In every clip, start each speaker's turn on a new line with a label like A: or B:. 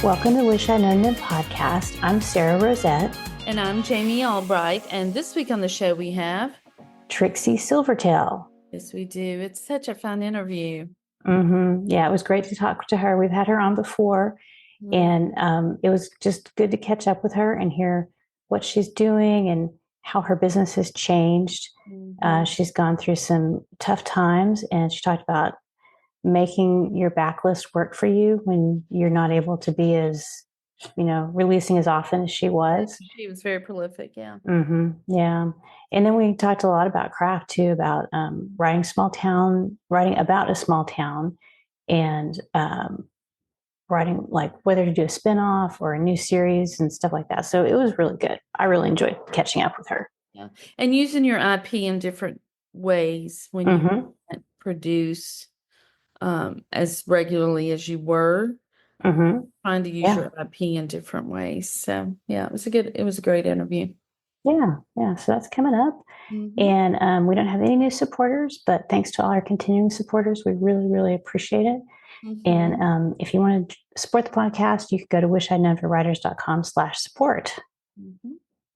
A: Welcome to Wish I'd Known Then podcast. I'm Sarah Rosette.
B: And I'm Jamie Albright. And this week on the show we have
A: Trixie Silvertale.
B: Yes, we do. It's such a fun interview.
A: Yeah, it was great to talk to her. We've had her on before, and it was just good to catch up with her and hear what she's doing and how her business has changed. She's gone through some tough times, and she talked about making your backlist work for you when you're not able to be as, releasing as often as she was.
B: She was very prolific, yeah.
A: Yeah. And then we talked a lot about craft too, about writing about a small town and writing like whether to do a spinoff or a new series and stuff like that. So it was really good. I really enjoyed catching up with her.
B: Yeah. And using your IP in different ways when you produce as regularly as you were, trying to use your IP in different ways. So yeah, it was a great interview.
A: Yeah. So that's coming up. And we don't have any new supporters, but thanks to all our continuing supporters, we really, really appreciate it. And if you want to support the podcast, you can go to wishidknownforwriters.com/support.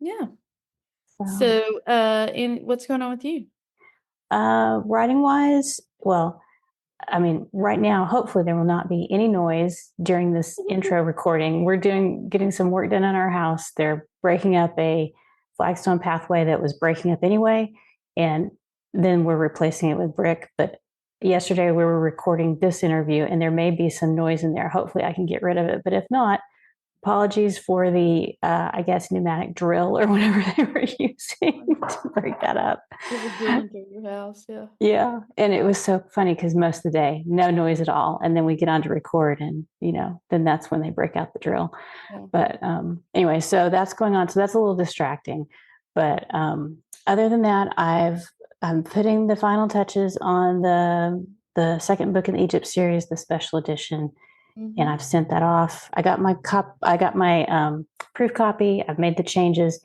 B: Yeah. So what's going on with you?
A: Writing wise, well, I mean, right now, hopefully there will not be any noise during this intro recording. We're getting some work done on our house. They're breaking up a flagstone pathway that was breaking up anyway, and then we're replacing it with brick. But yesterday we were recording this interview, and there may be some noise in there. Hopefully I can get rid of it. But if not, apologies for the, I guess, pneumatic drill or whatever they were using to break that up.
B: It was doing through your house, yeah.
A: Yeah, and it was so funny because most of the day, no noise at all. And then we get on to record and, then that's when they break out the drill. Yeah. But anyway, so that's going on. So that's a little distracting. But other than that, I'm putting the final touches on the second book in the Egypt series, the special edition. And I've sent that off. I got my proof copy. I've made the changes,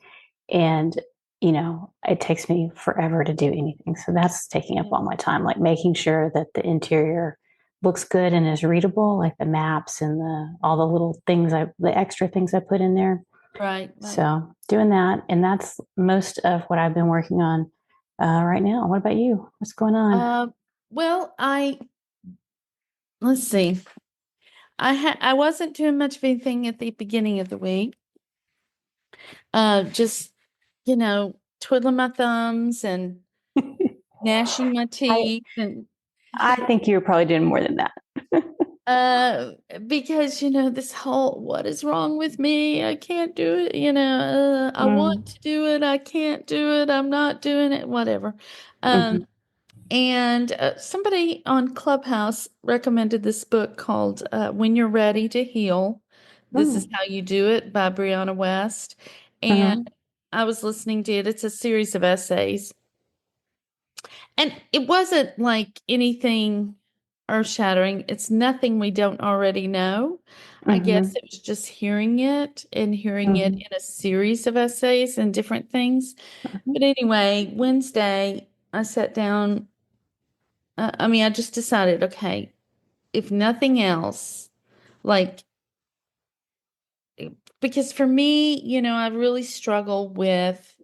A: and it takes me forever to do anything. So that's taking up all my time, like making sure that the interior looks good and is readable, like the maps and all the little things, the extra things I put in there.
B: Right.
A: So doing that, and that's most of what I've been working on right now. What about you? What's going on?
B: Well, let's see. I wasn't doing much of anything at the beginning of the week. Just, twiddling my thumbs and gnashing my teeth.
A: I think you were probably doing more than that.
B: Because, this whole, what is wrong with me? I can't do it. I want to do it. I can't do it. I'm not doing it, whatever. And somebody on Clubhouse recommended this book called When You're Ready to Heal. This is How You Do It by Brianna West. And I was listening to it. It's a series of essays. And it wasn't like anything earth-shattering. It's nothing we don't already know. I guess it was just hearing it in a series of essays and different things. But anyway, Wednesday, I sat down. I just decided, okay, if nothing else, because for me, I really struggle with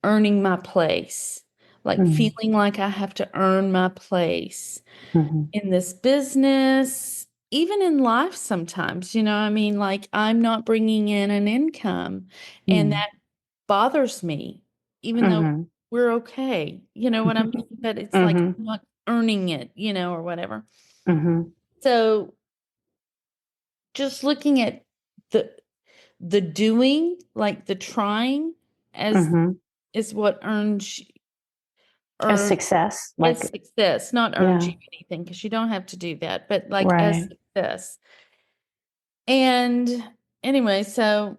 B: earning my place, feeling like I have to earn my place in this business, even in life sometimes, I'm not bringing in an income, and that bothers me, even though we're okay, you know what I mean? But it's like I'm not earning it, or whatever. So just looking at the doing, like the trying is what earns
A: success.
B: As success, not earns you anything, because you don't have to do that, but as success. And anyway, so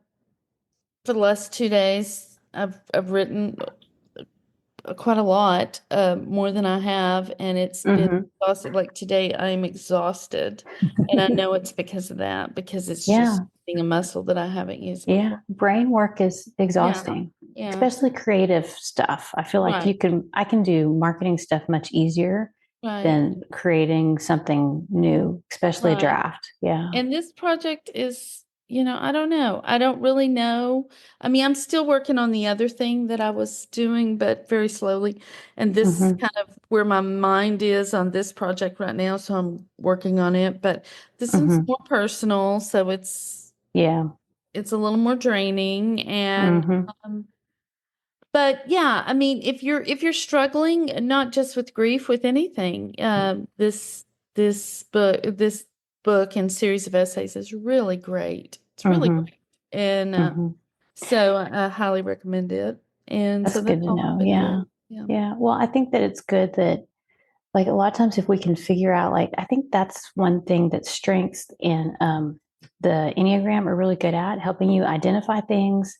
B: for the last 2 days, I've written quite a lot, more than I have, and it's been exhausting. Like today, I'm exhausted, and I know it's because of that, because it's just using a muscle that I haven't used before.
A: Yeah, brain work is exhausting, especially creative stuff. I feel like I can do marketing stuff much easier than creating something new, especially a draft. Yeah.
B: And this project is I don't know. I don't really know. I mean, I'm still working on the other thing that I was doing, but very slowly. And this is
A: Mm-hmm.
B: kind of where my mind is on this project right now. So I'm working on it. But this one's
A: Mm-hmm.
B: more personal, so
A: Yeah.
B: it's a little more draining. And
A: Mm-hmm.
B: um, but yeah, I mean, if you're struggling, not just with grief, with anything, this book and series of essays is really great. It's really
A: Mm-hmm.
B: great, and
A: Mm-hmm.
B: so I highly recommend it. And
A: That's
B: so that's
A: good to
B: all I've
A: know.
B: been
A: Yeah.
B: doing. Yeah.
A: Yeah. Well, I think that it's good that, like, a lot of times if we can figure out, like, I think that's one thing that strengths in the Enneagram are really good at, helping you identify things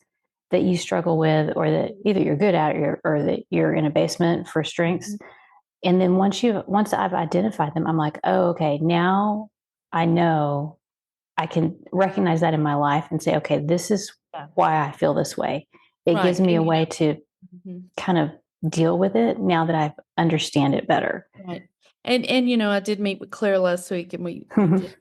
A: that you struggle with, or that either you're good at, or that you're in a basement for strengths.
B: Mhm.
A: And then once I've identified them, I'm like, oh, okay, now I know, I can recognize that in my life and say, okay, this is
B: Yeah.
A: why I feel this way. It
B: Right.
A: gives me a
B: And
A: way to
B: mhm.
A: kind of deal with it now that I understand it better.
B: Right. And I did meet with Claire last week, and we did.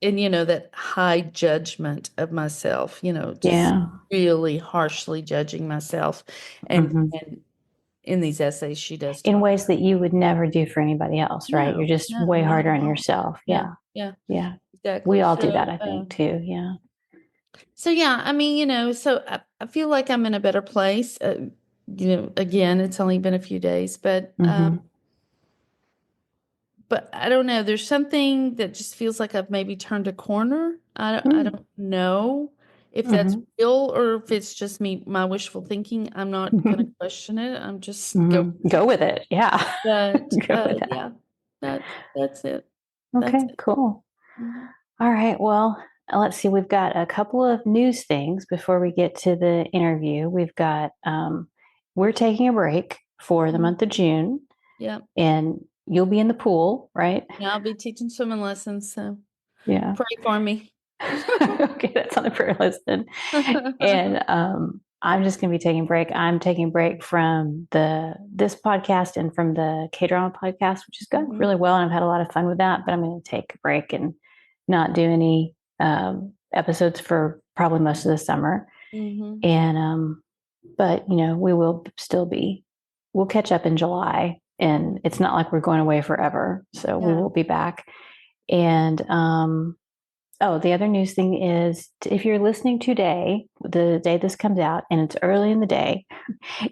B: And that high judgment of myself, just
A: Yeah.
B: really harshly judging myself. And
A: Hmm.
B: and in these essays she does
A: In
B: talk
A: ways that you would never do for anybody else, right? You're
B: no,
A: just
B: no,
A: way
B: not
A: harder
B: at
A: on
B: all.
A: yourself.
B: Yeah,
A: Yeah.
B: yeah,
A: Yeah. We
B: exactly.
A: all do that, I think, too. Yeah.
B: So yeah, I mean, so I feel like I'm in a better place. Again, it's only been a few days,
A: Hmm.
B: but I don't know. There's something that just feels like I've maybe turned a corner. I don't know if that's
A: Hmm.
B: real or if it's just my wishful thinking. I'm not going to
A: Hmm.
B: question it. I'm just go
A: Hmm.
B: with it.
A: Go with it. Yeah.
B: But
A: Go with that.
B: yeah, that's it. That's
A: Okay,
B: it.
A: cool.
B: Mhm.
A: All right. Well, let's see. We've got a couple of news things before we get to the interview. We've got, we're taking a break for the
B: Mhm.
A: month of June,
B: Yeah.
A: and you'll be in the pool, right?
B: Yeah, I'll be teaching swimming lessons, so
A: Yeah.
B: pray for me.
A: Okay, that's on the prayer list then. And I'm just going to be taking a break. I'm taking a break from this podcast and from the K drama podcast, which has gone
B: Mhm.
A: really well, and I've had a lot of fun with that. But I'm going to take a break and not do any episodes for probably most of the summer.
B: Mhm.
A: And but we will still be. We'll catch up in July, and it's not like we're going away forever. So we
B: Yeah.
A: will be back. And oh, the other news thing is, if you're listening today, the day this comes out, and it's early in the day,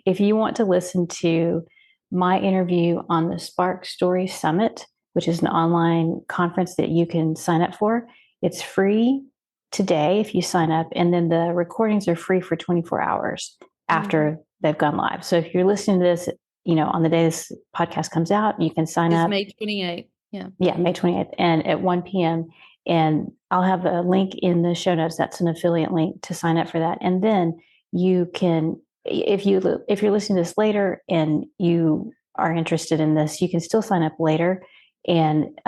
A: if you want to listen to my interview on the Spark Story Summit, which is an online conference that you can sign up for, it's free today if you sign up. And then the recordings are free for 24 hours
B: Mhm.
A: after they've gone live. So if you're listening to this, on the day this podcast comes out, you can sign
B: It's
A: up.
B: May 28th. Yeah.
A: Yeah, May 28th, and at 1 p.m. And I'll have a link in the show notes. That's an affiliate link to sign up for that. And then you can, if you're listening to this later and you are interested in this, you can still sign up later. And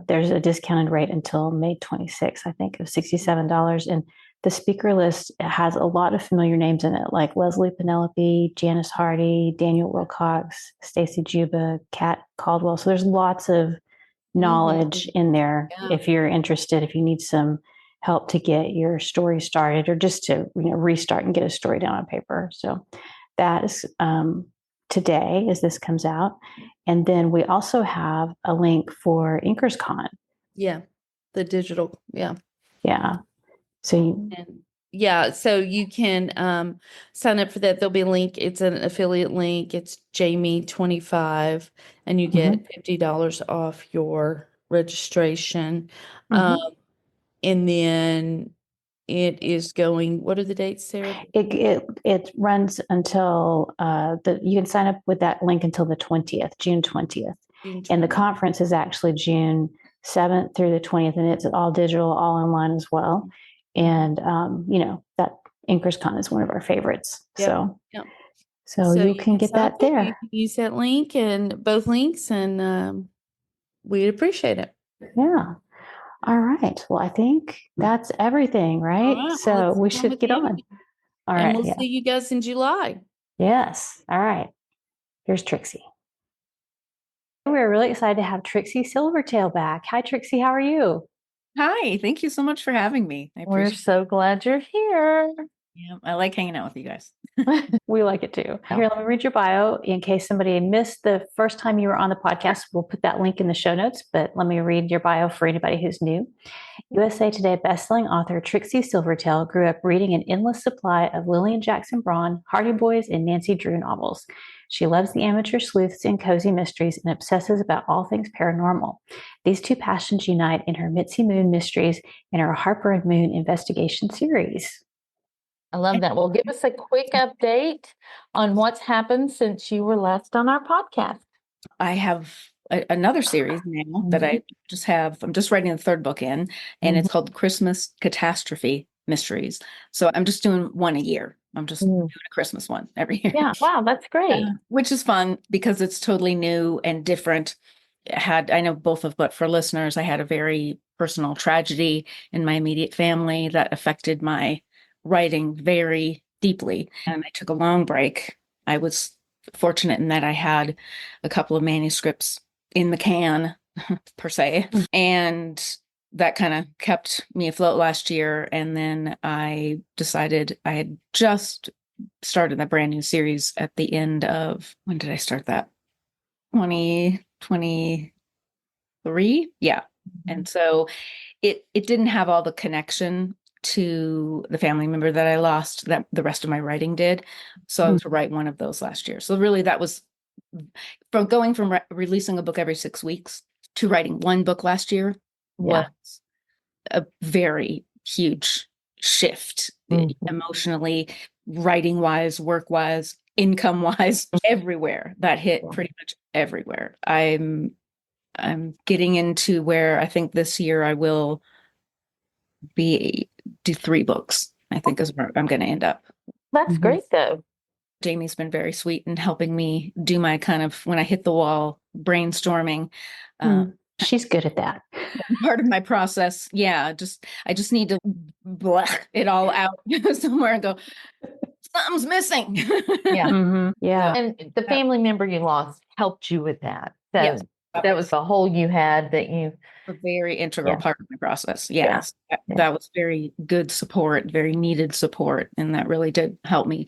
A: there's a discounted rate until May 26th, I think, of $67. And the speaker list has a lot of familiar names in it, like Leslie Penelope, Janice Hardy, Daniel Wilcox, Stacy Juba, Kat Caldwell. So there's lots of knowledge
B: Mhm.
A: in there
B: Yeah.
A: if you're interested, if you need some help to get your story started, or just to restart and get a story down on paper. So that is today as this comes out. And then we also have a link for InkersCon.
B: Yeah. The digital. Yeah.
A: Yeah. So
B: And yeah, so you can sign up for that. There'll be a link. It's an affiliate link. It's Jamie 25, and you
A: mhm,
B: get $50 off your registration. Um,
A: mhm.
B: and then it is going, what are the dates, Sarah?
A: It runs until you can sign up with that link until the 20th, June 20th.
B: June
A: And the
B: 20th.
A: conference is actually June 7th through the 20th, and it's all digital, all online as well. And that InkersCon is one of our favorites.
B: Yep.
A: So
B: Yep.
A: so
B: So
A: you
B: you
A: can
B: can
A: get
B: sign up
A: that
B: there. You
A: there.
B: can use that link and both links, and we'd appreciate it.
A: Yeah. All right. Well, I think that's everything,
B: All
A: right?
B: right. Well,
A: So
B: let's
A: we
B: get on
A: should
B: with
A: get
B: the
A: on.
B: interview.
A: All
B: And
A: right.
B: we'll
A: Yeah.
B: see you guys in July.
A: Yes. All right. Here's Trixie. We're really excited to have Trixie Silvertale back. Hi, Trixie. How are you?
C: Hi, thank you so much for having me. I
B: We're
C: appreciate it.
B: so glad you're here.
C: Yeah, I like hanging out with you guys.
A: We like it too. Here, let me read your bio in case somebody missed the first time you were on the podcast. We'll put that link in the show notes, but let me read your bio for anybody who's new. USA Today bestselling author Trixie Silvertale grew up reading an endless supply of Lillian Jackson Braun, Hardy Boys, and Nancy Drew novels. She loves the amateur sleuths and cozy mysteries and obsesses about all things paranormal. These two passions unite in her Mitzi Moon mysteries and her Harper and Moon investigation series.
B: I love that. Well, give us a quick update on what's happened since you were last on our podcast.
C: I have another series now that I just have. I'm just writing the third book in, and it's called Christmas Catastrophe Mysteries. So I'm just doing one a year. I'm just doing a Christmas one every year.
B: Yeah, wow, that's great.
C: Which is fun because it's totally new and different. I know both of, but for listeners, I had a very personal tragedy in my immediate family that affected my writing very deeply. And I took a long break. I was fortunate in that I had a couple of manuscripts in the can, per se. And that kind of kept me afloat last year. And then I decided I had just started that brand new series at the end of, when did I start that? 2023? Yeah. And so it didn't have all the connection to the family member that I lost that the rest of my writing did. So I was to write one of those last year. So really that was from going from releasing a book every 6 weeks to writing one book last year was a very huge shift emotionally, writing wise, work wise, income wise, everywhere. That hit pretty much everywhere. I'm getting into where I think this year I will do 3 books, I think is where I'm going to end up.
B: That's great though.
C: Jamie's been very sweet in helping me do my kind of, when I hit the wall, brainstorming.
A: She's good at that.
C: Part of my process. Yeah. I just need to blah it all out somewhere and go, something's missing.
B: Yeah.
A: Yeah.
B: And the family member you lost helped you with that. So
C: Yes.
B: that was the hole you had that you.
C: A very integral part of my process. Yes.
B: Yeah.
C: That was very good support, very needed support. And that really did help me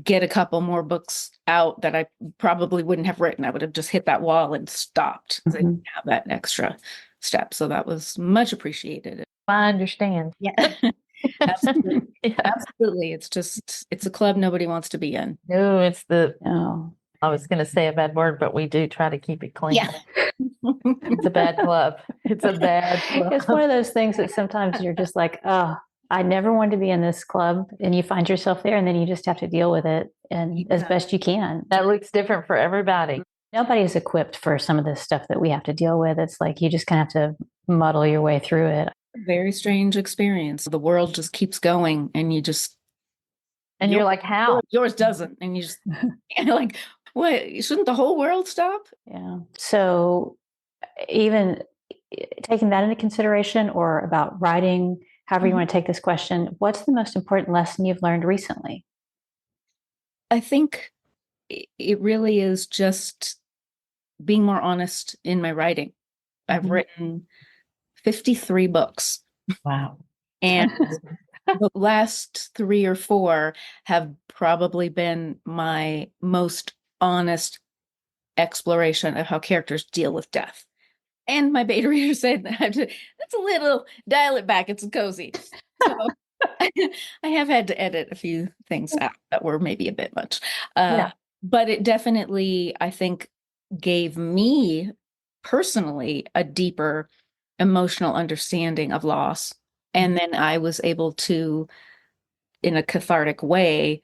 C: get a couple more books out that I probably wouldn't have written. I would have just hit that wall and stopped. I didn't have that extra step. So that was much appreciated.
B: I understand.
C: Yeah. Absolutely. Absolutely. It's a club nobody wants to be in.
B: No, I was going to say a bad word, but we do try to keep it clean.
C: Yeah.
B: It's a bad club. It's a bad club.
A: It's one of those things that sometimes you're just like, oh, I never wanted to be in this club. And you find yourself there and then you just have to deal with it and as best you can.
B: That looks different for everybody.
A: Nobody is equipped for some of this stuff that we have to deal with. It's like you just kind of have to muddle your way through it.
C: Very strange experience. The world just keeps going and
B: you're like, how?
C: Yours doesn't. And you just like, what? Shouldn't the whole world stop?
A: Yeah. So even taking that into consideration or about writing, however you want to take this question, what's the most important lesson you've learned recently?
C: I think it really is just being more honest in my writing. I've written 53 books.
B: Wow.
C: And the last 3 or 4 have probably been my most honest exploration of how characters deal with death. And my beta reader said that's a little, dial it back, it's cozy. So I have had to edit a few things out that were maybe a bit much. But it definitely, I think, gave me personally a deeper emotional understanding of loss. And then I was able to, in a cathartic way,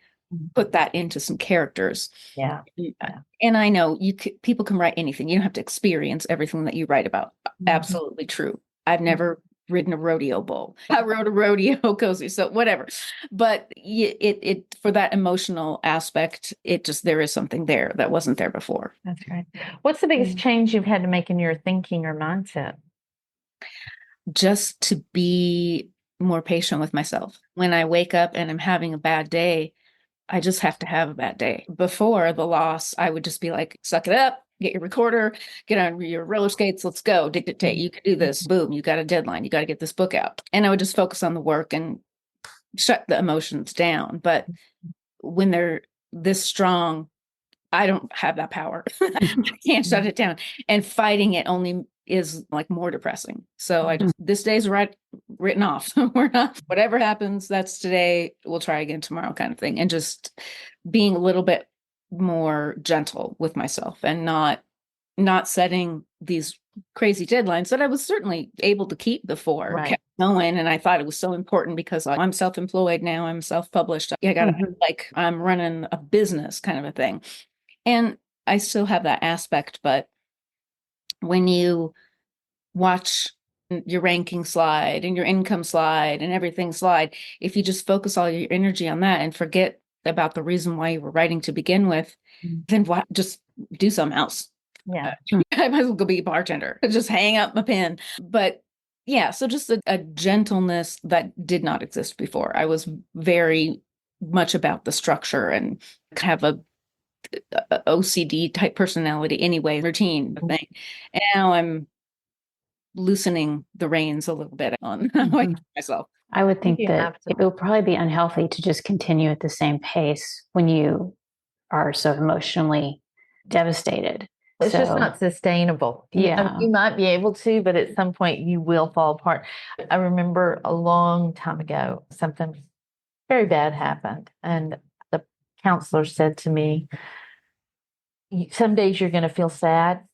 C: put that into some characters.
B: Yeah.
C: And I know people can write anything. You don't have to experience everything that you write about. Absolutely true. I've never ridden a rodeo bull. I rode a rodeo cozy, so whatever. But it for that emotional aspect, there is something there that wasn't there before.
B: That's right. What's the biggest change you've had to make in your thinking or mindset?
C: Just to be more patient with myself. When I wake up and I'm having a bad day, I just have to have a bad day. Before the loss, I would just be like, suck it up. get your recorder, get on your roller skates, let's go, dictate. You can do this. Boom, you got a deadline. You got to get this book out. And I would just focus on the work and shut the emotions down. But when they're this strong, I don't have that power. I can't shut it down. And fighting it only is like more depressing. So I just, this day's written off. We're not, whatever happens, that's today. We'll try again tomorrow kind of thing. And just being a little bit more gentle with myself and not setting these crazy deadlines that I was certainly able to keep before.
B: Right.
C: Kept going, and I thought it was so important because I'm self-employed now. I'm self-published. I got like I'm running a business kind of a thing. And I still have that aspect, but when you watch your ranking slide and your income slide and everything slide, if you just focus all your energy on that and forget about the reason why you were writing to begin with, then just do something else.
B: Yeah.
C: I might as well go be a bartender, just hang up my pen. But yeah, so just a gentleness that did not exist before. I was very much about the structure and have a OCD type personality anyway, routine thing. And now I'm loosening the reins a little bit on how I keep myself.
A: I would think that it will probably be unhealthy to just continue at the same pace when you are so emotionally devastated.
D: It's just not sustainable.
A: Yeah.
D: You might be able to, but at some point you will fall apart. I remember a long time ago, something very bad happened. And the counselor said to me, some days you're going to feel sad,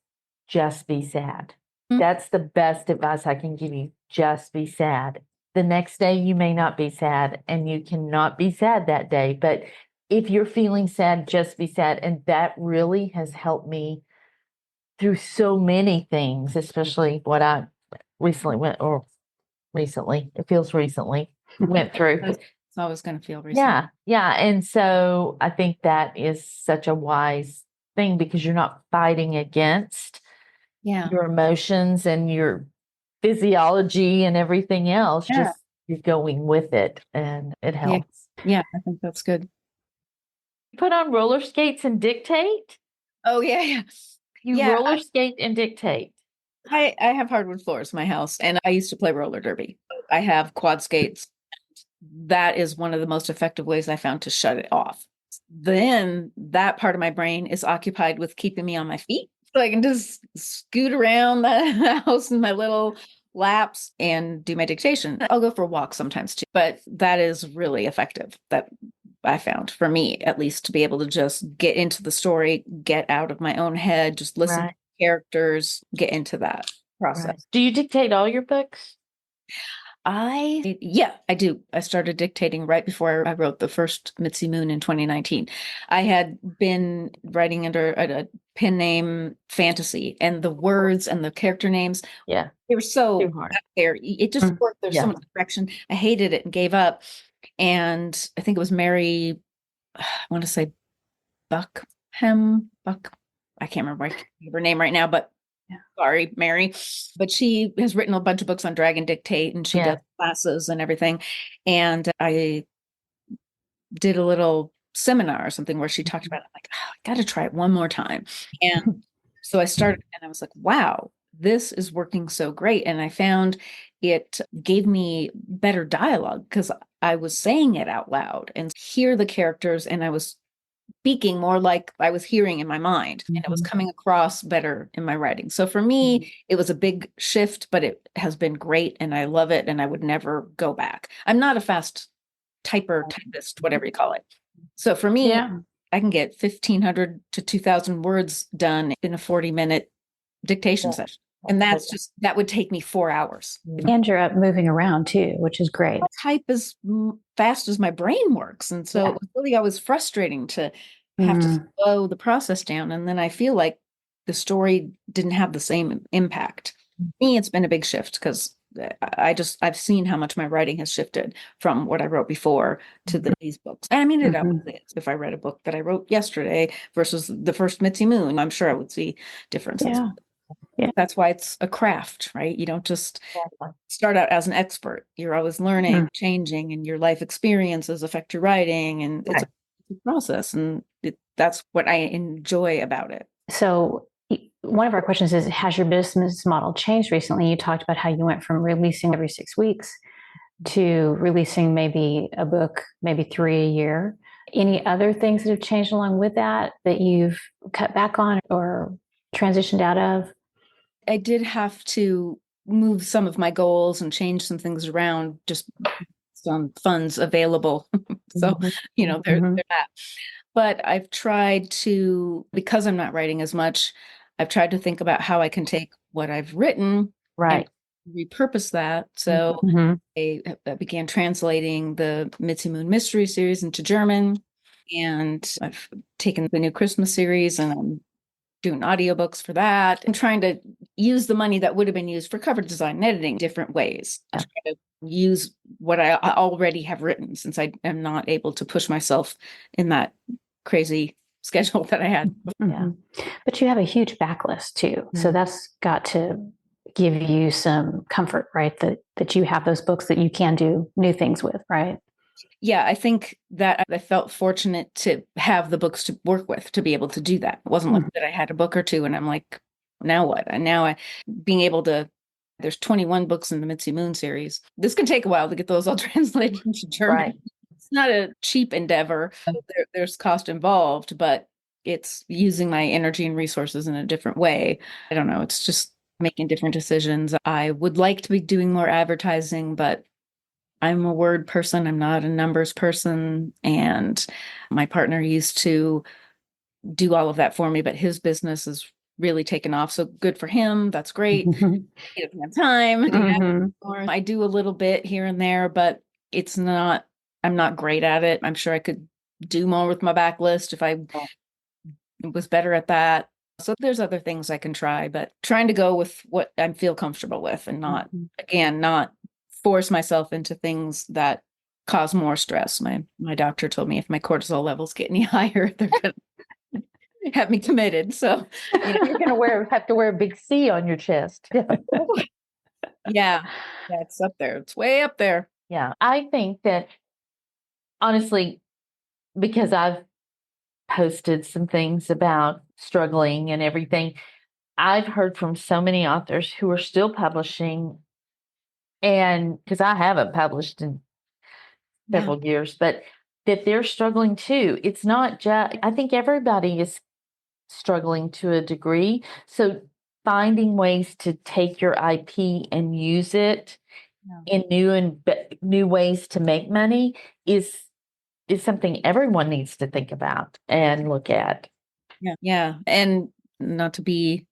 D: just be sad. That's the best advice I can give you. Just be sad. The next day you may not be sad, and you cannot be sad that day. But if you're feeling sad, just be sad. And that really has helped me through so many things, especially what I recently went through.
C: So I was going to feel recently.
D: Yeah. And so I think that is such a wise thing because you're not fighting against your emotions and your physiology and everything else. Just you're going with it, and it helps.
C: Yeah, I think that's good.
D: Put on roller skates and dictate.
C: Oh yeah.
D: You roller skate and dictate.
C: I have hardwood floors in my house, and I used to play roller derby. I have quad skates. That is one of the most effective ways I found to shut it off. Then that part of my brain is occupied with keeping me on my feet. So I can just scoot around the house in my little laps and do my dictation. I'll go for a walk sometimes too, but that is really effective. That I found, for me at least, to be able to just get into the story, get out of my own head, just listen to characters, get into that process.
D: Do you dictate all your books?
C: I do. I started dictating right before I wrote the first Mitzi Moon in 2019. I had been writing under a pen name Fantasy, and the words and the character names, they were so out there. It just worked. There's so much direction. I hated it and gave up. And I think it was Mary, I want to say Buck. I can't remember her name right now, but sorry, Mary. But she has written a bunch of books on Dragon Dictate, and she does classes and everything. And I did a little seminar or something where she talked about it. I'm like, oh, I got to try it one more time. And so I started, and I was like, wow, this is working so great. And I found it gave me better dialogue because I was saying it out loud and hear the characters, and I was speaking more like I was hearing in my mind, and it was coming across better in my writing. So for me, it was a big shift, but it has been great, and I love it, and I would never go back. I'm not a fast typist, whatever you call it. So for me, I can get 1,500 to 2,000 words done in a 40-minute dictation session. And that would take me 4 hours.
A: And you're up moving around too, which is great.
C: I type as fast as my brain works. And so it was really always frustrating to have to slow the process down. And then I feel like the story didn't have the same impact. For me, it's been a big shift because I've seen how much my writing has shifted from what I wrote before to these books. And I mean, if I read a book that I wrote yesterday versus the first Mitzi Moon, I'm sure I would see differences. Yeah. That's why it's a craft, right? You don't just start out as an expert. You're always learning, changing, and your life experiences affect your writing, and it's a process. And that's what I enjoy about it.
A: So one of our questions is, has your business model changed recently? You talked about how you went from releasing every 6 weeks to releasing maybe a book, maybe 3 a year. Any other things that have changed along with that you've cut back on or transitioned out of?
C: I did have to move some of my goals and change some things around, just some funds available. So, they're that. But I've tried to, because I'm not writing as much, I've tried to think about how I can take what I've written
D: Right.
C: and repurpose that. So I began translating the Mitzi Moon Mystery series into German, and I've taken the new Christmas series and I'm doing audiobooks for that and trying to use the money that would have been used for cover design and editing different ways.
D: Yeah.
C: Try to use what I already have written, since I am not able to push myself in that crazy schedule that I had.
D: Yeah.
A: But you have a huge backlist too. So that's got to give you some comfort, right? That you have those books that you can do new things with, right?
C: Yeah, I think that I felt fortunate to have the books to work with, to be able to do that. It wasn't like that I had a book or two and I'm like, now what? And now being able to, there's 21 books in the Mitzi Moon series. This can take a while to get those all translated into German.
D: Right.
C: It's not a cheap endeavor. There's cost involved, but it's using my energy and resources in a different way. I don't know. It's just making different decisions. I would like to be doing more advertising, but I'm a word person. I'm not a numbers person. And my partner used to do all of that for me, but his business has really taken off. So good for him. That's great. He doesn't have time to do that anymore. I do a little bit here and there, but I'm not great at it. I'm sure I could do more with my backlist if I was better at that. So there's other things I can try, but trying to go with what I feel comfortable with and not force myself into things that cause more stress. My doctor told me if my cortisol levels get any higher, they're going to have me committed. So
D: you're going to have to wear a big C on your chest.
C: Yeah, it's up there. It's way up there.
D: Yeah, I think that honestly, because I've posted some things about struggling and everything, I've heard from so many authors who are still publishing, and because I haven't published in several years, but that they're struggling too. It's not just, I think everybody is struggling to a degree. So finding ways to take your IP and use it in new ways to make money is something everyone needs to think about and look at.
C: Yeah. And not to be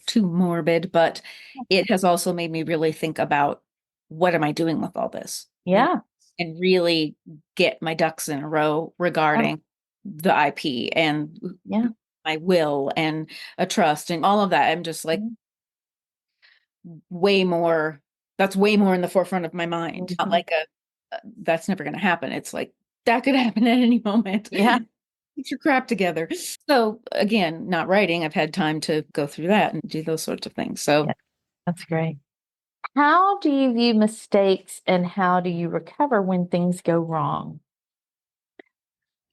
C: too morbid, but it has also made me really think about, what am I doing with all this?
D: Yeah.
C: And really get my ducks in a row regarding the IP and my will and a trust and all of that. I'm just like that's way more in the forefront of my mind. Not like that's never going to happen. It's like, that could happen at any moment.
D: Yeah.
C: Get your crap together. So again, not writing, I've had time to go through that and do those sorts of things. So
D: that's great. How do you view mistakes and how do you recover when things go wrong?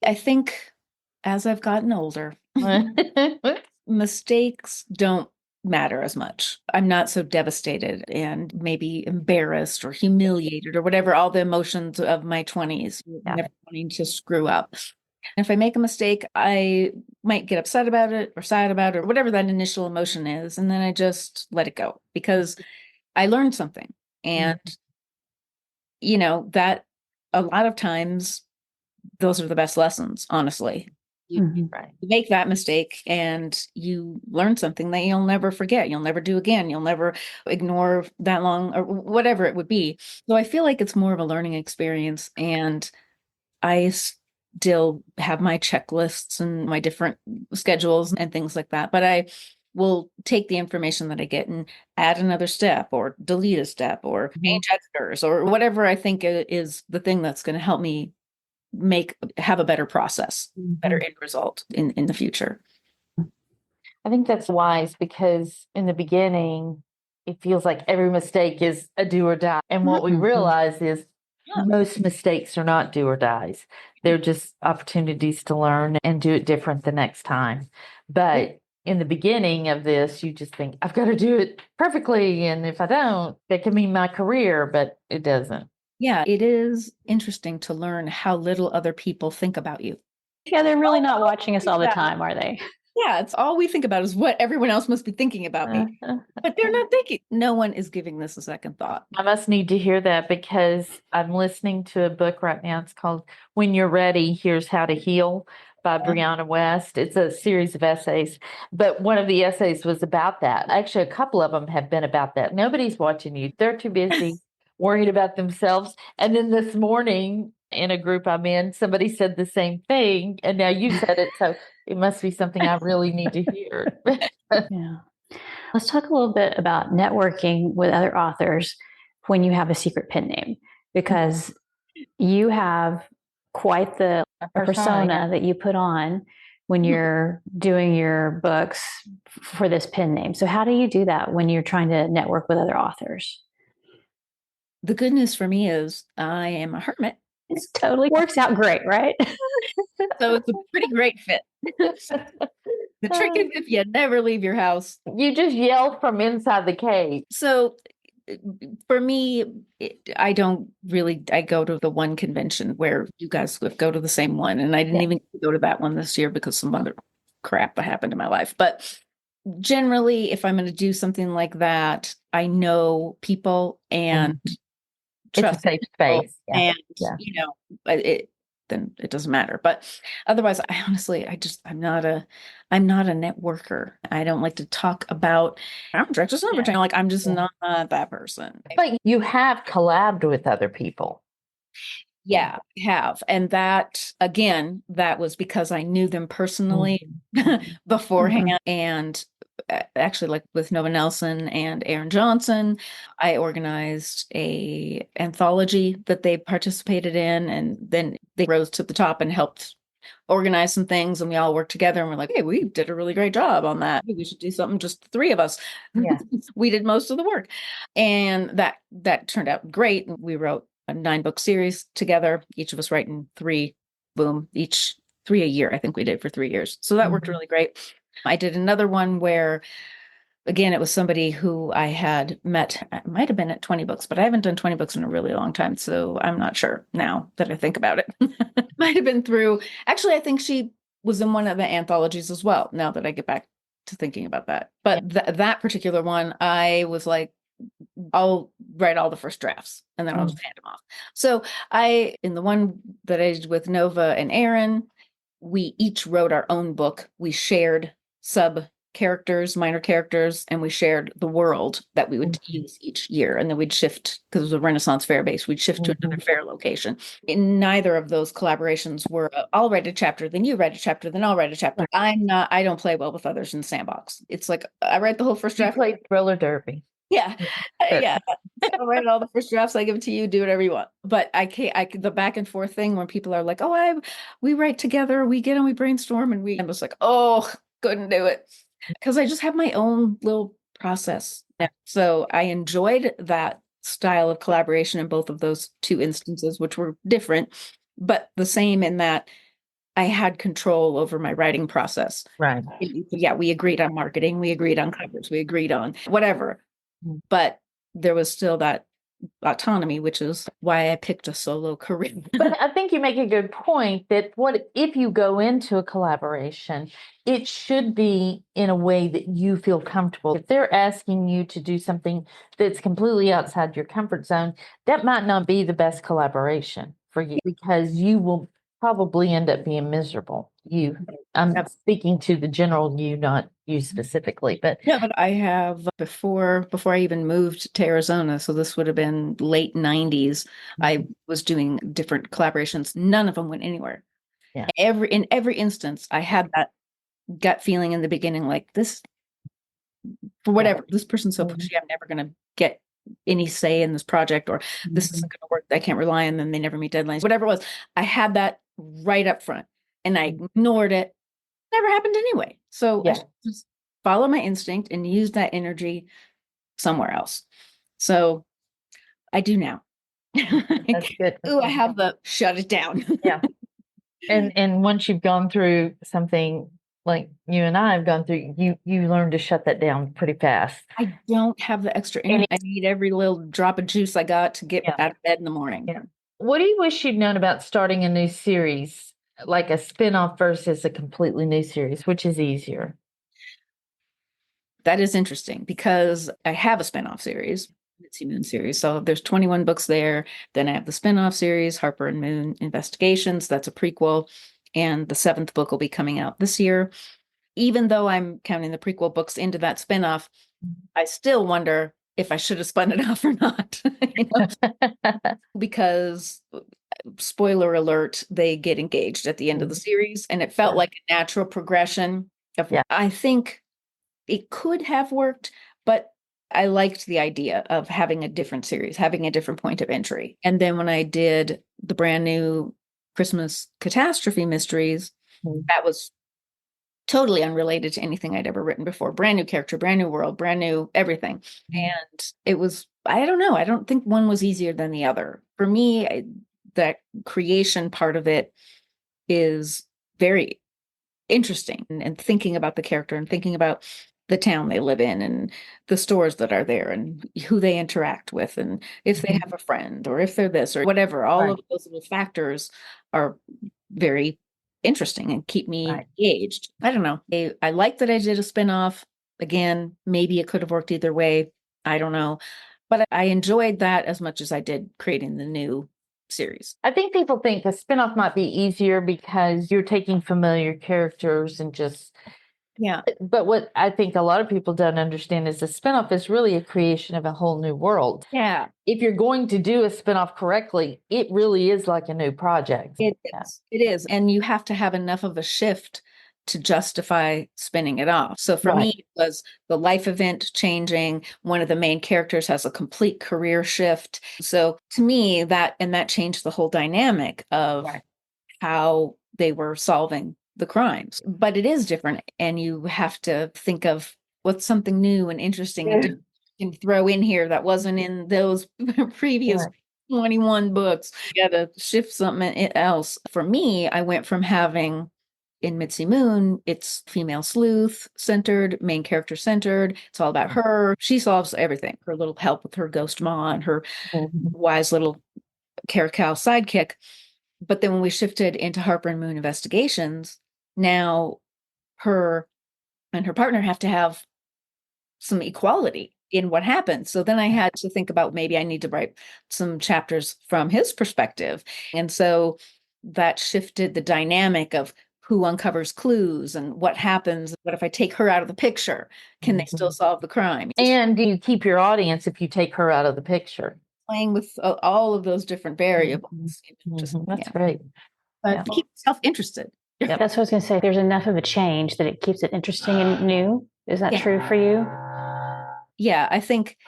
C: I think as I've gotten older, mistakes don't matter as much. I'm not so devastated and maybe embarrassed or humiliated or whatever, all the emotions of my 20s, never wanting to screw up. If I make a mistake, I might get upset about it or sad about it or whatever that initial emotion is. And then I just let it go because I learned something. And, that a lot of times those are the best lessons, honestly. You make that mistake and you learn something that you'll never forget. You'll never do again. You'll never ignore that long or whatever it would be. So I feel like it's more of a learning experience. And I still have my checklists and my different schedules and things like that. But I will take the information that I get and add another step or delete a step or change editors or whatever I think is the thing that's going to help me have a better process, better end result in the future.
D: I think that's wise because in the beginning, it feels like every mistake is a do or die. And what we realize is most mistakes are not do or dies. They're just opportunities to learn and do it different the next time. But in the beginning of this, you just think, I've got to do it perfectly. And if I don't, that can mean my career, but it doesn't.
C: Yeah, it is interesting to learn how little other people think about you.
A: Yeah, they're really not watching us all the time, are they?
C: Yeah, it's all we think about is what everyone else must be thinking about me. But they're not thinking. No one is giving this a second thought.
D: I must need to hear that because I'm listening to a book right now. It's called When You're Ready, Here's How to Heal by Brianna West. It's a series of essays, but one of the essays was about that. Actually, a couple of them have been about that. Nobody's watching you. They're too busy worried about themselves. And then this morning in a group I'm in, somebody said the same thing. And now you said it. So it must be something I really need to hear.
A: Yeah. Let's talk a little bit about networking with other authors when you have a secret pen name, because you have quite the persona that you put on when you're doing your books for this pen name. So how do you do that when you're trying to network with other authors?
C: The good news for me is I am a hermit.
A: It totally works out great, right?
C: So it's a pretty great fit. The trick is if you never leave your house.
D: You just yell from inside the cave.
C: So for me, I don't really, I go to the one convention where you guys go to the same one. And I didn't even go to that one this year because some other crap that happened in my life. But generally, if I'm going to do something like that, I know people and trust
D: it's a safe space.
C: And, you know, then it doesn't matter. But otherwise, I honestly, I'm not a networker. I don't like to talk about, I'm Trixie Silvertale. Like, I'm just not that person.
D: But you have collabed with other people.
C: Yeah, I have. And that, again, that was because I knew them personally beforehand. And actually, like with Nova Nelson and Aaron Johnson, I organized a anthology that they participated in, and then they rose to the top and helped organize some things, and we all worked together, and we're like, hey, we did a really great job on that. We should do something, just the three of us.
D: Yeah.
C: We did most of the work, and that turned out great. We wrote a 9-book series together, each of us writing 3, each 3 a year. I think we did for 3 years. So that worked really great. I did another one where, again, it was somebody who I had met, it might have been at 20 books, but I haven't done 20 books in a really long time. So I'm not sure now that I think about it. Might have been through, actually, I think she was in one of the anthologies as well, now that I get back to thinking about that. But that particular one, I was like, I'll write all the first drafts and then I'll just hand them off. So in the one that I did with Nova and Aaron, we each wrote our own book. We shared minor characters, and we shared the world that we would use each year. And then we'd shift, because it was a Renaissance fair base, we'd shift to another fair location. In neither of those collaborations were, I'll write a chapter, then you write a chapter, then I'll write a chapter. I don't play well with others in the sandbox. It's like, I write the whole first draft.
D: You played roller derby.
C: Yeah. Yeah. I'll write all the first drafts. I give it to you, do whatever you want. But the back and forth thing when people are like, oh, we write together, we get and we brainstorm, and I'm just like, oh, couldn't do it. Because I just have my own little process. So I enjoyed that style of collaboration in both of those 2 instances, which were different, but the same in that I had control over my writing process.
D: Right.
C: Yeah, we agreed on marketing, we agreed on covers, we agreed on whatever. But there was still that autonomy, which is why I picked a solo career.
D: But I think you make a good point that if you go into a collaboration, it should be in a way that you feel comfortable. If they're asking you to do something that's completely outside your comfort zone, that might not be the best collaboration for you, because you will probably end up being miserable. I'm speaking to the general you, not you specifically, but
C: yeah, but I have before I even moved to Arizona, so this would have been late 90s. I was doing different collaborations. None of them went anywhere.
D: Yeah.
C: In every instance, I had that gut feeling in the beginning, like this, for whatever, this person's so pushy, I'm never going to get any say in this project, or this isn't going to work. I can't rely on them. They never meet deadlines, whatever it was. I had that right up front, and I ignored it. Never happened anyway. So I just follow my instinct and use that energy somewhere else. So I do now.
D: that's good.
C: Ooh, I have the shut it down.
D: Yeah. And once you've gone through something like you and I have gone through, you learn to shut that down pretty fast.
C: I don't have the extra
D: And
C: energy. I need every little drop of juice I got to get
D: Yeah.
C: out of bed in the morning.
D: Yeah. What do you wish you'd known about starting a new series, like a spin-off versus a completely new series? Which is easier?
C: That is interesting because I have a spinoff series, Mitzi Moon series. So there's 21 books there. Then I have the spinoff series, Harper and Moon Investigations. That's a prequel. And the 7th book will be coming out this year. Even though I'm counting the prequel books into that spinoff, I still wonder if I should have spun it off or not. Because spoiler alert, they get engaged at the end of the series. And it felt like a natural progression of, I think it could have worked, but I liked the idea of having a different series, having a different point of entry. And then when I did the brand new Christmas Catastrophe Mysteries, that was totally unrelated to anything I'd ever written before. Brand new character, brand new world, brand new everything. And it was, I don't know, I don't think one was easier than the other. For me, that creation part of it is very interesting, and thinking about the character and thinking about the town they live in and the stores that are there and who they interact with and if they have a friend or if they're this or whatever. All of those little factors are very interesting and keep me engaged. I don't know. I like that I did a spinoff. Again, maybe it could have worked either way. I don't know. But I enjoyed that as much as I did creating the new series.
D: I think people think a spinoff might be easier because you're taking familiar characters and just, but what I think a lot of people don't understand is a spinoff is really a creation of a whole new world.
C: Yeah.
D: If you're going to do a spinoff correctly, it really is like a new project.
C: It is. And you have to have enough of a shift to justify spinning it off. So for me, it was the life event changing. One of the main characters has a complete career shift. So to me, that changed the whole dynamic of how they were solving the crimes. But it is different. And you have to think of what's something new and interesting and you can throw in here that wasn't in those previous 21 books. You got to shift something else. For me, I went from having in Mitzi Moon, it's female sleuth centered, main character centered. It's all about her. She solves everything. Her little help with her ghost ma and her wise little caracal sidekick. But then when we shifted into Harper and Moon Investigations, now her and her partner have to have some equality in what happens. So then I had to think about maybe I need to write some chapters from his perspective. And so that shifted the dynamic of who uncovers clues and what happens. What if I take her out of the picture? Can they still solve the crime?
D: And you keep your audience if you take her out of the picture.
C: Playing with all of those different variables.
D: That's great.
C: But keep yourself interested.
A: That's what I was going to say. There's enough of a change that it keeps it interesting and new. Is that true for you?
C: Yeah, I think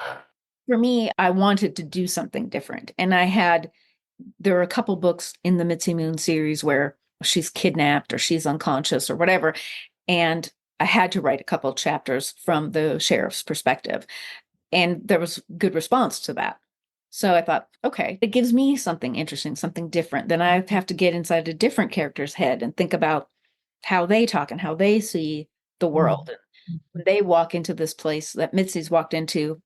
C: for me, I wanted to do something different. And there are a couple books in the Mitzi Moon series where she's kidnapped or she's unconscious or whatever. And I had to write a couple chapters from the sheriff's perspective. And there was good response to that. So I thought, okay, it gives me something interesting, something different. Then I have to get inside a different character's head and think about how they talk and how they see the world. And when they walk into this place that Mitzi's walked into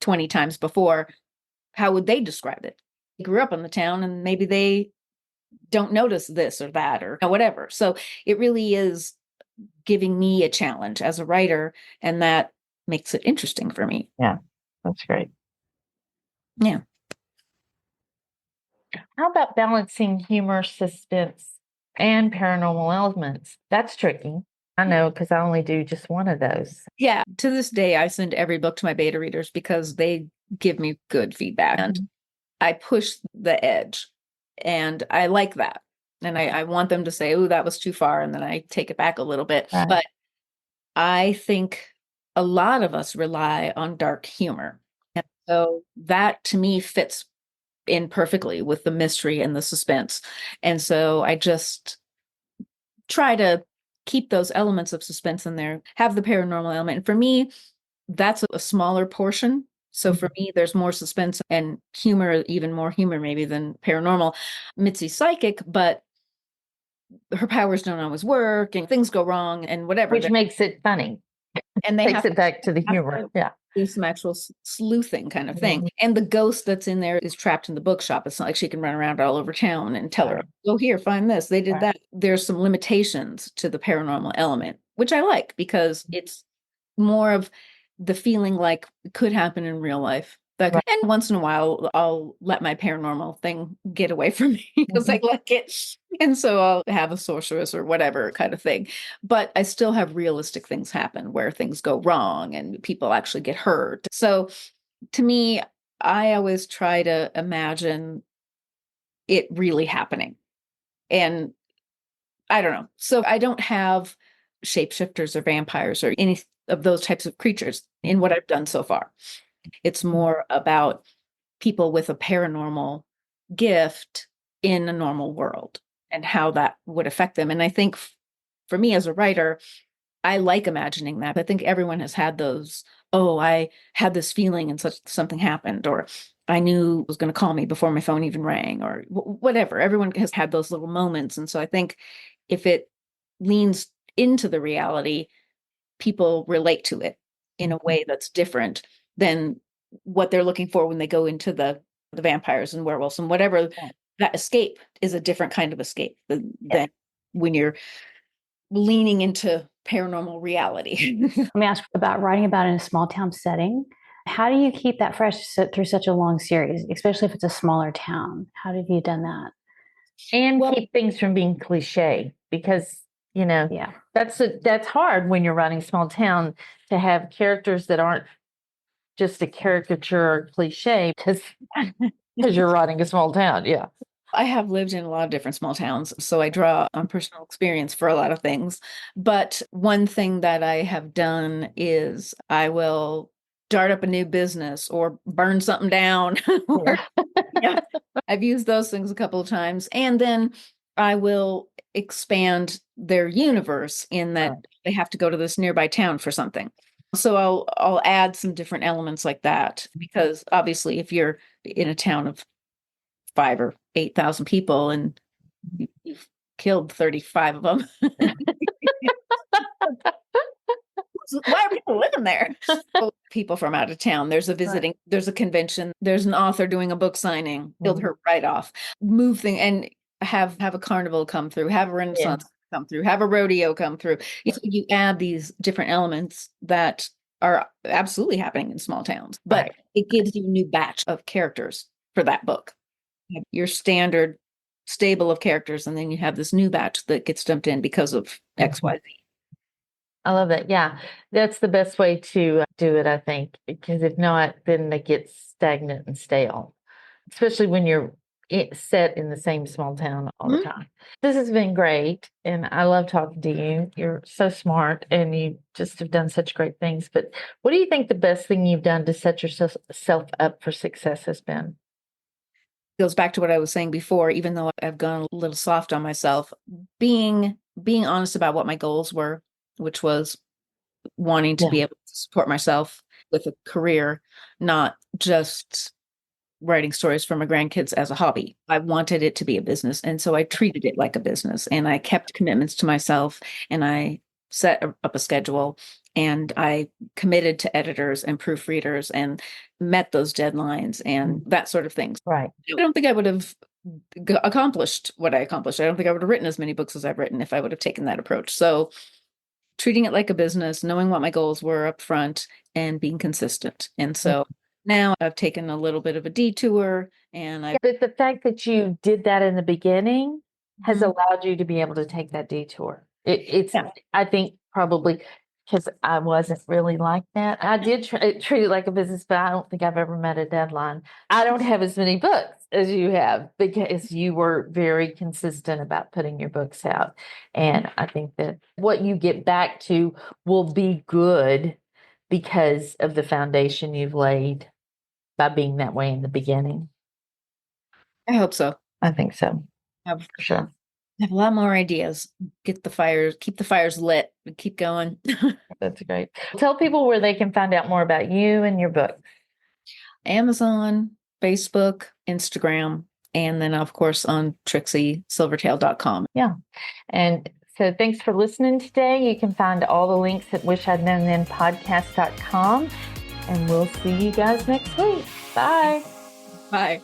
C: 20 times before, how would they describe it? They grew up in the town and maybe they don't notice this or that or whatever. So it really is giving me a challenge as a writer, and that makes it interesting for me.
D: Yeah, that's great.
C: Yeah.
D: How about balancing humor, suspense, and paranormal elements? That's tricky. I know, because I only do just one of those.
C: Yeah. To this day, I send every book to my beta readers because they give me good feedback. And I push the edge. And I like that. And I want them to say, oh, that was too far. And then I take it back a little bit.
D: Right.
C: But I think a lot of us rely on dark humor. And so that to me fits in perfectly with the mystery and the suspense. And so I just try to keep those elements of suspense in there, have the paranormal element. And for me, that's a smaller portion. So for me, there's more suspense and humor, even more humor maybe than paranormal. Mitzi's psychic, but her powers don't always work and things go wrong and whatever.
D: Which makes it funny.
C: And they
D: Takes
C: have
D: it back to the
C: have
D: humor.
C: to
D: Yeah.
C: do some actual sleuthing kind of thing.
D: Mhm.
C: And the ghost that's in there is trapped in the bookshop. It's not like she can run around all over town and tell her,
D: Right.
C: go here, find this. They did
D: Right.
C: that. There's some limitations to the paranormal element, which I like because it's more of the feeling like it could happen in real life.
D: Right.
C: And once in a while, I'll let my paranormal thing get away from me because I like it. And so I'll have a sorceress or whatever kind of thing. But I still have realistic things happen where things go wrong and people actually get hurt. So to me, I always try to imagine it really happening. And I don't know. So I don't have shapeshifters or vampires or any of those types of creatures in what I've done so far. It's more about people with a paranormal gift in a normal world and how that would affect them. And I think for me as a writer, I like imagining that. I think everyone has had those, oh, I had this feeling and such something happened, or I knew it was going to call me before my phone even rang, or whatever. Everyone has had those little moments. And so I think if it leans into the reality, people relate to it in a way that's different than what they're looking for when they go into the vampires and werewolves and whatever. That escape is a different kind of escape than when you're leaning into paranormal reality.
A: Let me ask about writing about in a small town setting. How do you keep that fresh through such a long series, especially if it's a smaller town? How have you done that?
D: And keep things from being cliche because,
A: Yeah.
D: that's hard when you're writing small town to have characters that aren't just a caricature or cliche because you're writing a small town. Yeah.
C: I have lived in a lot of different small towns, so I draw on personal experience for a lot of things. But one thing that I have done is I will start up a new business or burn something down. Yeah. I've used those things a couple of times. And then I will expand their universe in that they have to go to this nearby town for something. So I'll add some different elements like that because obviously if you're in a town of 5 or 8,000 people and you've killed 35 of them. Why are people living there? People from out of town. There's a visiting, there's a convention, there's an author doing a book signing, killed her right off. Move thing and have a carnival come through, have a Renaissance come through, have a rodeo come through. You add these different elements that are absolutely happening in small towns, but it gives you a new batch of characters for that book. Your standard stable of characters, and then you have this new batch that gets dumped in because of XYZ.
D: I love that. Yeah, that's the best way to do it, I think, because if not, then it gets stagnant and stale, especially when you're set in the same small town all the time. This has been great, and I love talking to you. You're so smart, and you just have done such great things. But what do you think the best thing you've done to set yourself up for success has been?
C: Goes back to what I was saying before, even though I've gone a little soft on myself, being honest about what my goals were, which was wanting to be able to support myself with a career, not just writing stories for my grandkids as a hobby. I wanted it to be a business. And so I treated it like a business and I kept commitments to myself and I set up a schedule and I committed to editors and proofreaders and met those deadlines and that sort of thing.
D: Right.
C: I don't think I would have accomplished what I accomplished. I don't think I would have written as many books as I've written if I would have taken that approach. So treating it like a business, knowing what my goals were up front and being consistent. And so now I've taken a little bit of a detour and
D: But the fact that you did that in the beginning has allowed you to be able to take that detour. It's I think probably because I wasn't really like that. I did treat it like a business, but I don't think I've ever met a deadline. I don't have as many books as you have because you were very consistent about putting your books out. And I think that what you get back to will be good because of the foundation you've laid by being that way in the beginning.
C: I hope so.
D: I think so.
C: For
D: sure.
C: Have a lot more ideas. Keep the fires lit, keep going.
D: That's great. Tell people where they can find out more about you and your book.
C: Amazon, Facebook, Instagram, And then, of course, on TrixieSilvertale.com.
D: Yeah. And so thanks for listening today. You can find all the links at wishidknownthenpodcast.com. And we'll see you guys next week. Bye.
C: Bye.